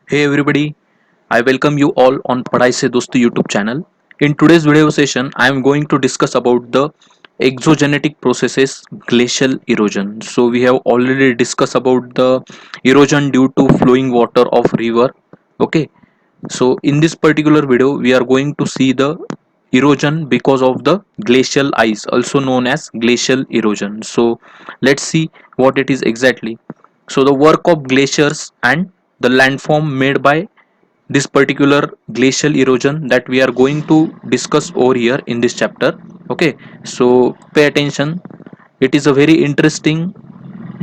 Hey everybody, I welcome you all on Padhai Se Dosti YouTube channel. In today's video session, I am going to discuss about the exogenetic processes glacial erosion. So we have already discussed about the erosion due to flowing water of river. Okay, so in this particular video, we are going to see the erosion because of the glacial ice, also known as glacial erosion. So let's see what it is exactly. So the work of glaciers and the landform made by this particular glacial erosion that we are going to discuss over here in this chapter. Okay, so pay attention. It is a very interesting,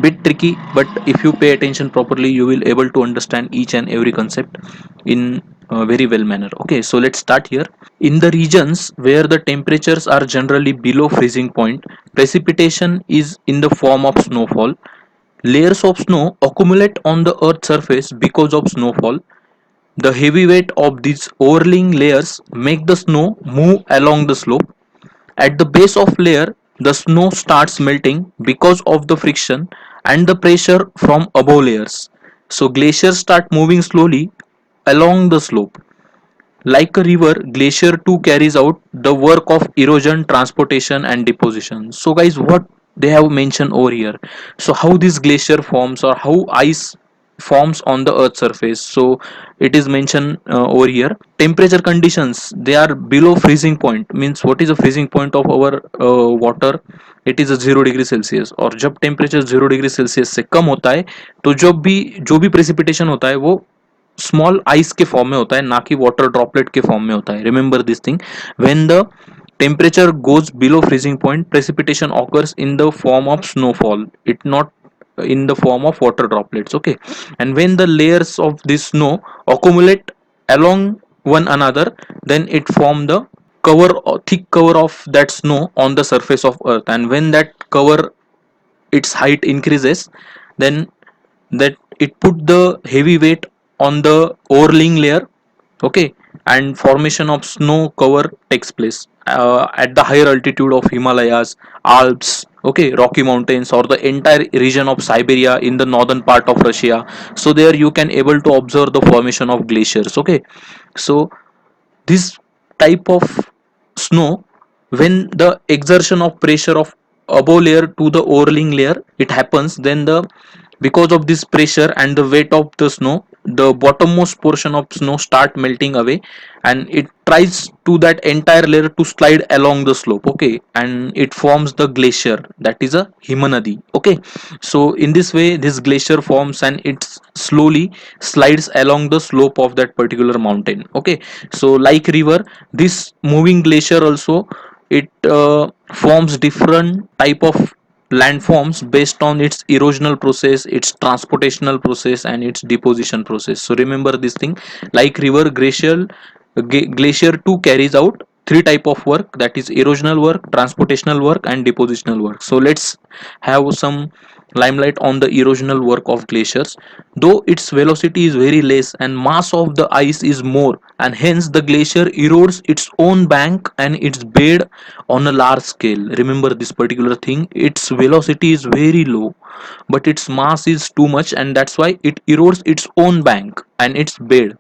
bit tricky, but if you pay attention properly, you will able to understand each and every concept in a very well manner. Okay, so let's start here. In the regions where the temperatures are generally below freezing point, precipitation is in the form of snowfall. Layers of snow accumulate on the earth's surface because of snowfall. The heavy weight of these overlaying layers make the snow move along the slope. At the base of layer, the snow starts melting because of the friction and the pressure from above layers. So glaciers start moving slowly along the slope. Like a river, glacier too carries out the work of erosion, transportation and deposition. So guys, what they have mentioned over here. So how this glacier forms or how ice forms on the earth surface. So it is mentioned over here. Temperature conditions, they are below freezing point. Means what is the freezing point of our water? It is 0 degree Celsius और जब temperature 0 degree Celsius से कम होता है तो जब भी जो भी प्रेसिपिटेशन होता है वो स्मॉल आइस के फॉर्म में होता है ना कि वाटर ड्रॉपलेट के फॉर्म में होता है remember this thing when the temperature goes below freezing point precipitation occurs in the form of snowfall it not in the form of water droplets. Okay, and when the layers of this snow accumulate along one another, then it form the cover thick cover of that snow on the surface of earth, and when that cover its height increases, then that it put the heavy weight on the overlaying layer. Okay, and formation of snow cover takes place at the higher altitude of Himalayas, Alps, okay, Rocky Mountains, or the entire region of Siberia in the northern part of Russia. So there you can able to observe the formation of glaciers. Okay, so this type of snow, when the exertion of pressure of above layer to the overlaying layer it happens, then the because of this pressure and the weight of the snow, the bottommost portion of snow start melting away and it tries to that entire layer to slide along the slope. Okay, and it forms the glacier, that is a Himanadi. Okay, so in this way this glacier forms and it slowly slides along the slope of that particular mountain. Okay, so like river, this moving glacier also it forms different type of landforms based on its erosional process, its transportational process and its deposition process. So remember this thing, like river, glacier too carries out three type of work, that is erosional work, transportational work and depositional work. So let's have some limelight on the erosional work of glaciers. Though its velocity is very less and mass of the ice is more, and hence the glacier erodes its own bank and its bed on a large scale. Remember this particular thing, its velocity is very low but its mass is too much, and that's why it erodes its own bank and its bed.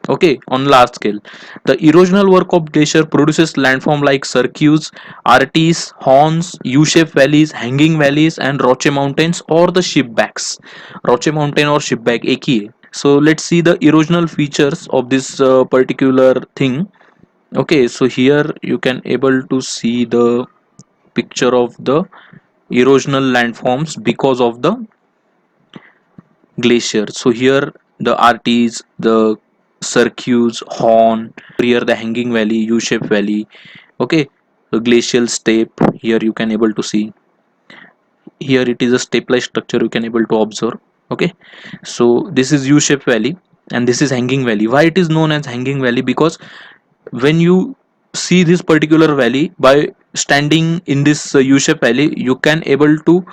Okay, on large scale, the erosional work of glacier produces landform like cirques, artes, horns, u-shaped valleys, hanging valleys and roche mountains or the shipbacks. Roche mountain or shipback एक ही है. So let's see the erosional features of this particular thing. Okay, so here you can able to see the picture of the erosional landforms because of the glacier. So here the artes, the cirques, horn, here the hanging valley, u-shaped valley. Okay, the glacial steppe here you can able to see. Here it is a step-like structure you can able to observe. Okay, so this is u-shaped valley and this is hanging valley. Why it is known as hanging valley? Because when you see this particular valley by standing in this u-shaped valley, you can able to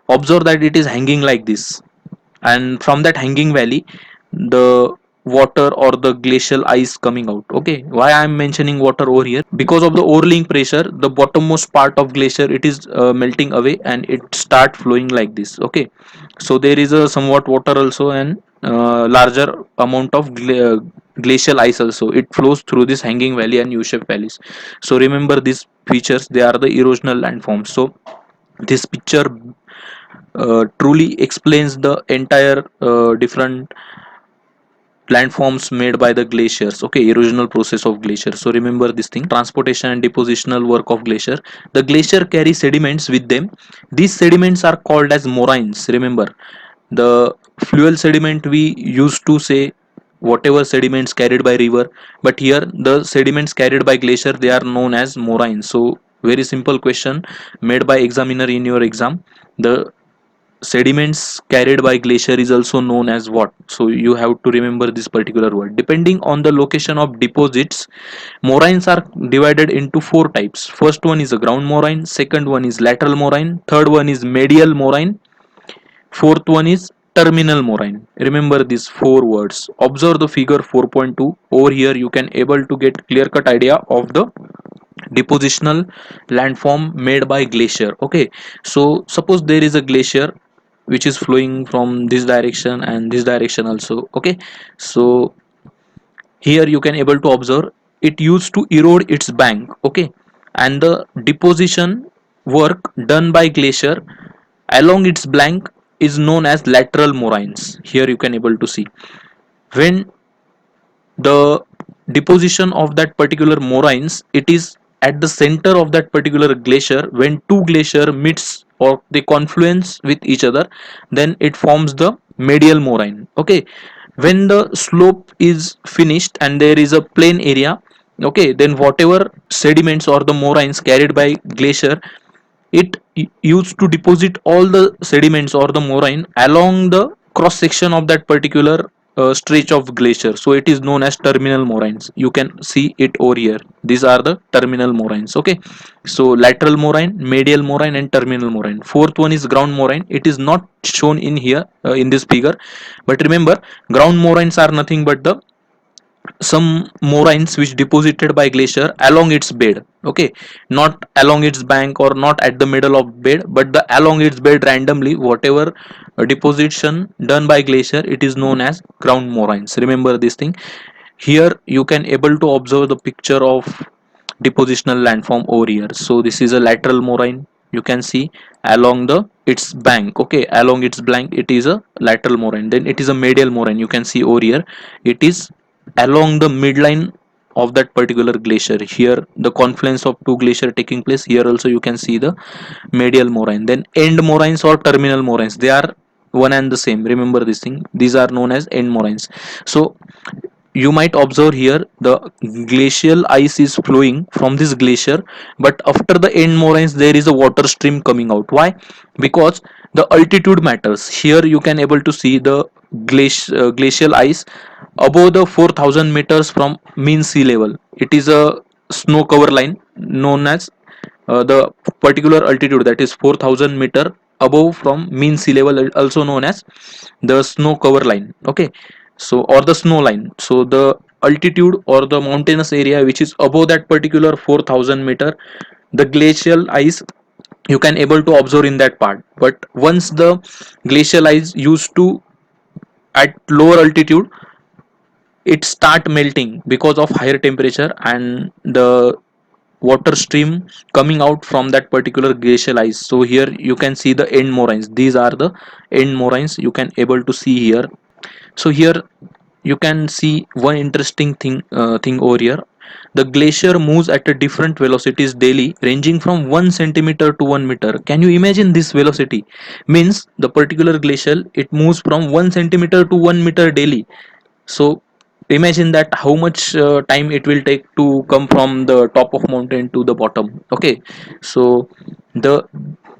observe that it is hanging like this, and from that hanging valley the water or the glacial ice coming out. Okay, why I am mentioning water over here? Because of the overlaying pressure, the bottommost part of glacier it is melting away and it start flowing like this. Okay, so there is a somewhat water also and larger amount of glacial ice also. It flows through this hanging valley and U-shaped valleys. So remember these features, they are the erosional landforms. So this picture truly explains the entire different landforms made by the glaciers. Okay, erosional process of glaciers. So remember this thing, transportation and depositional work of glacier. The glacier carry sediments with them. These sediments are called as moraines. Remember, the fluid sediment we used to say whatever sediments carried by river, but here the sediments carried by glacier, they are known as moraines. So very simple question made by examiner in your exam, the sediments carried by glacier is also known as what? So you have to remember this particular word. Depending on the location of deposits, moraines are divided into four types. First one is a ground moraine, second one is lateral moraine, third one is medial moraine, fourth one is terminal moraine. Remember these four words. Observe the figure 4.2. Over here you can able to get clear cut idea of the depositional landform made by glacier. Okay, so suppose there is a glacier which is flowing from this direction and this direction also. Okay, so here you can able to observe it used to erode its bank. Okay, and the deposition work done by glacier along its bank is known as lateral moraines. Here you can able to see when the deposition of that particular moraines, it is at the center of that particular glacier. When two glacier meets or they confluence with each other, then it forms the medial moraine. Okay, when the slope is finished and there is a plain area, okay, then whatever sediments or the moraines carried by glacier, it used to deposit all the sediments or the moraine along the cross section of that particular stretch of glacier. So it is known as terminal moraines. You can see it over here. These are the terminal moraines. Okay, so lateral moraine, medial moraine, and terminal moraine. Fourth one is ground moraine. It is not shown in here in this figure, but remember, ground moraines are nothing but the some moraines which deposited by glacier along its bed. Okay, not along its bank or not at the middle of bed, but the along its bed randomly whatever deposition done by glacier, it is known as ground moraines. Remember this thing. Here you can able to observe the picture of depositional landform over here. So this is a lateral moraine. You can see along the its bank. Okay, along its bank it is a lateral moraine. Then it is a medial moraine. You can see over here it is along the midline of that particular glacier. Here the confluence of two glacier taking place. Here also you can see the medial moraine. Then end moraines or terminal moraines, they are one and the same. Remember this thing, these are known as end moraines. So you might observe here the glacial ice is flowing from this glacier, but after the end moraines there is a water stream coming out. Why? Because the altitude matters. Here you can able to see the glacial ice above the 4000 meters from mean sea level. It is a snow cover line known as the particular altitude, that is 4000 meter above from mean sea level, also known as the snow cover line. Okay, so or the snow line. So the altitude or the mountainous area which is above that particular 4000 meter, the glacial ice you can able to observe in that part. But once the glacial ice used to at lower altitude, it start melting because of higher temperature and the water stream coming out from that particular glacial ice. So here you can see the end moraines. These are the end moraines you can able to see here. So here you can see one interesting thing over here. The glacier moves at a different velocities daily, ranging from 1 centimeter to 1 meter. Can you imagine this velocity? Means the particular glacier, it moves from 1 centimeter to 1 meter daily. So imagine that how much time it will take to come from the top of mountain to the bottom. Okay, so the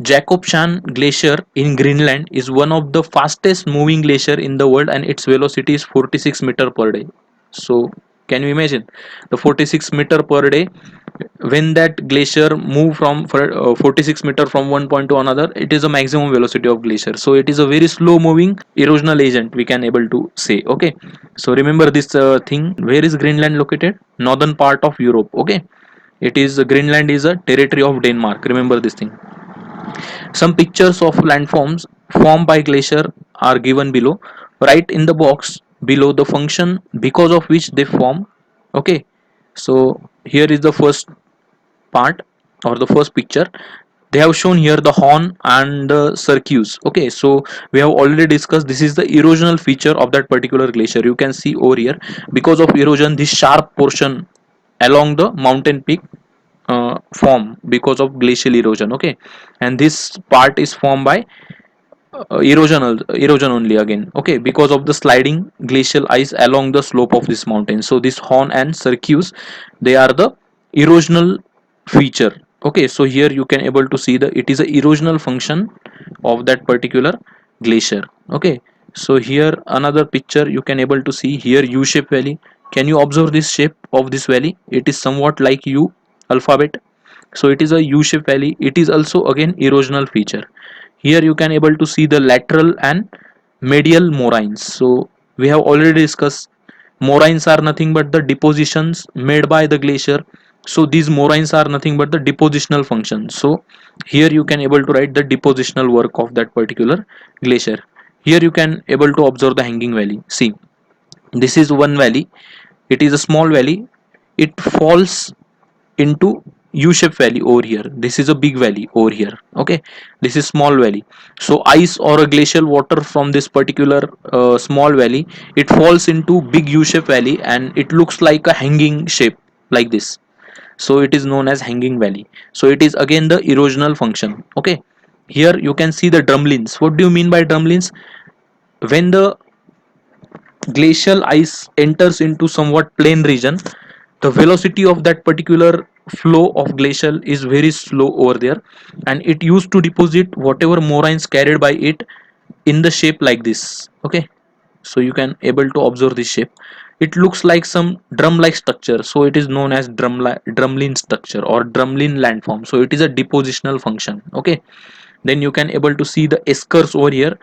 Jakobshan glacier in Greenland is one of the fastest moving glacier in the world, and its velocity is 46 meter per day. So can you imagine the 46 meter per day? When that glacier move from 46 meter from one point to another, it is a maximum velocity of glacier. So it is a very slow moving erosional agent, we can able to say. Okay, so remember this thing. Where is Greenland located? Northern part of Europe. Okay, it is Greenland is a territory of Denmark. Remember this thing. Some pictures of landforms formed by glacier are given below. write in the box below the function because of which they form. Okay, so here is the first part or the first picture. They have shown here the horn and the circuits. Okay, so we have already discussed this is the erosional feature of that particular glacier. You can see over here, because of erosion this sharp portion along the mountain peak form because of glacial erosion. Okay, and this part is formed by erosion only again. Okay, because of the sliding glacial ice along the slope of this mountain. So this horn and circuits, they are the erosional feature. Okay, so here you can able to see the it is a erosional function of that particular glacier. Okay, so here another picture you can able to see here u-shaped valley. Can you observe this shape of this valley? It is somewhat like u alphabet. So it is a u-shaped valley. It is also again erosional feature. Here you can able to see the lateral and medial moraines. So we have already discussed moraines are nothing but the depositions made by the glacier. So these moraines are nothing but the depositional function. So here you can able to write the depositional work of that particular glacier. Here you can able to observe the hanging valley. See, this is one valley. It is a small valley. It falls into u-shaped valley over here. This is a big valley over here. Okay, this is small valley. So ice or a glacial water from this particular small valley, it falls into big u-shaped valley and it looks like a hanging shape like this. So it is known as hanging valley. So it is again the erosional function. Okay, here you can see the drumlins. What do you mean by drumlins? When the glacial ice enters into somewhat plain region, the velocity of that particular flow of glacial is very slow over there, and it used to deposit whatever moraines carried by it in the shape like this. Okay, so you can able to observe this shape. It looks like some drum like structure, so it is known as drumlin structure or drumlin landform. So it is a depositional function. Okay, then you can able to see the eskers over here.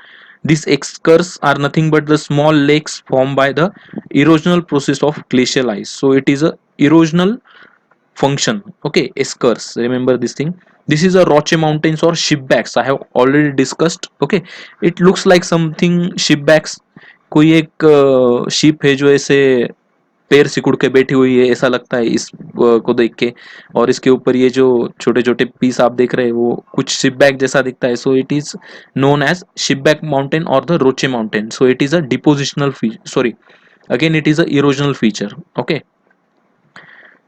These eskers are nothing but the small lakes formed by the erosional process of glacial ice. So it is a erosional function. Okay, eskers, remember this thing. This is a roche mountains or shipbacks, I have already discussed. Okay, it looks like something shipbacks. कोई एक ship है जो ऐसे पैर सिकुड़ के बैठी हुई है ऐसा लगता है इस को देख के। और इसके ऊपर ये जो छोटे छोटे पीस आप देख रहे हैं वो कुछ शिप बैक जैसा दिखता है। So it is known as ship back mountain और the roche mountain. So it is a depositional sorry, again it is a erosional feature. Okay,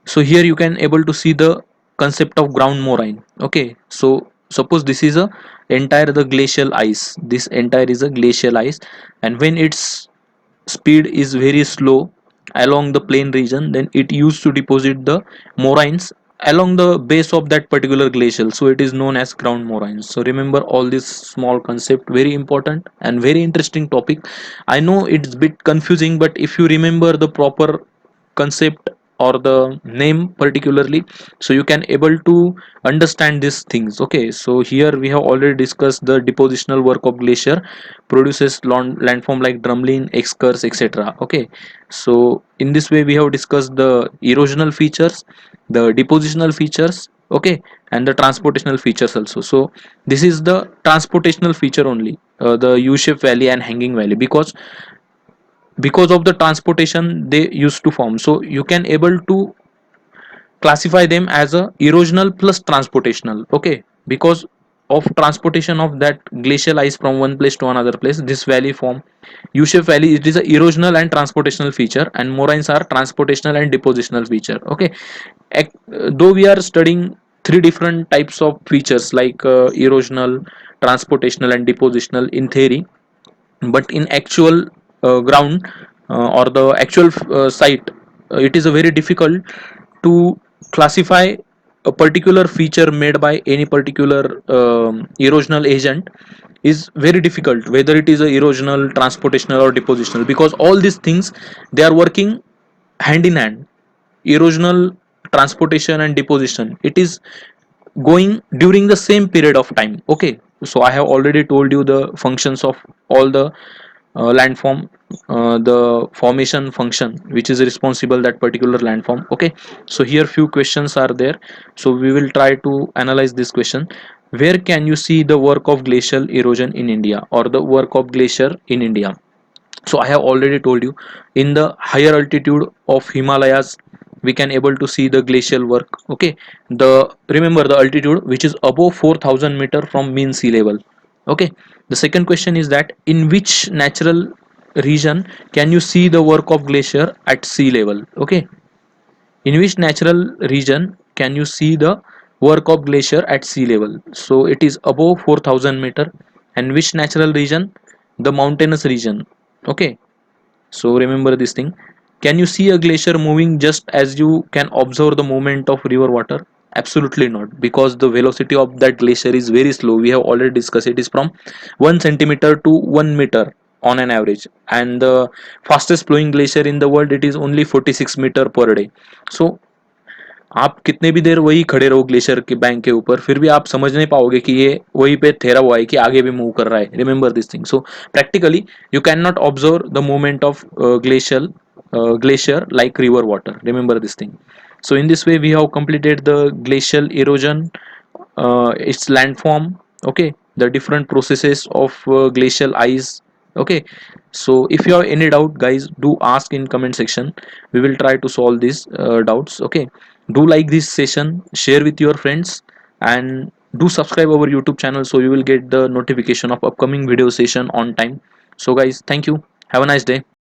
so here you can able to see the concept of ground moraine. Okay, so suppose this is a entire the glacial ice, this entire is a glacial ice, and when its speed is very slow along the plain region, then it used to deposit the moraines along the base of that particular glacial. So it is known as ground moraines. So remember all this small concept, very important and very interesting topic. I know it's a bit confusing, but if you remember the proper concept or the name particularly, so you can able to understand these things. Okay, so here we have already discussed the depositional work of glacier produces landform like drumlin, excurves, etc. Okay, so in this way we have discussed the erosional features, the depositional features. Okay, and the transportational features also. So this is the transportational feature only, the u-shaped valley and hanging valley, because of the transportation they used to form. So you can able to classify them as a erosional plus transportational. Okay, because of transportation of that glacial ice from one place to another place, this valley form u-shaped valley. It is a erosional and transportational feature, and moraines are transportational and depositional feature. Okay, though we are studying three different types of features like erosional, transportational and depositional in theory, but in actual ground or the actual site, it is a very difficult to classify a particular feature made by any particular erosional agent. Is very difficult whether it is a erosional, transportational or depositional, because all these things they are working hand in hand. Erosional, transportation and deposition, it is going during the same period of time. Okay, so I have already told you the functions of all the landform, the formation function which is responsible that particular landform. Okay, so here few questions are there, so we will try to analyze this question. Where can you see the work of glacial erosion in India, or the work of glacier in India? So I have already told you, in the higher altitude of Himalayas we can able to see the glacial work. Okay, the remember the altitude which is above 4000 meter from mean sea level. Okay, the second question is that in which natural region can you see the work of glacier at sea level. Okay, in which natural region can you see the work of glacier at sea level? So it is above 4000 meter. And which natural region? The mountainous region. Okay, so remember this thing. Can you see a glacier moving just as you can observe the movement of river water? Absolutely not, because the velocity of that glacier is very slow. We have already discussed it is from 1 centimeter to 1 meter on an average, and the fastest flowing glacier in the world it is only 46 meter per day. So आप कितने भी देर वही खड़े रहो glacier के bank के ऊपर, फिर भी आप समझ नहीं पाओगे कि ये वहीं पे ठहरा हुआ है कि आगे भी मूव कर रहा है. Remember this thing. So practically you can not observe the movement of glacier like river water. Remember this thing. So in this way we have completed the glacial erosion, its landform. Okay, the different processes of glacial ice. Okay, so if you have any doubt guys, do ask in comment section. We will try to solve these doubts. Okay, do like this session, share with your friends, and do subscribe our YouTube channel so you will get the notification of upcoming video session on time. So guys, thank you, have a nice day.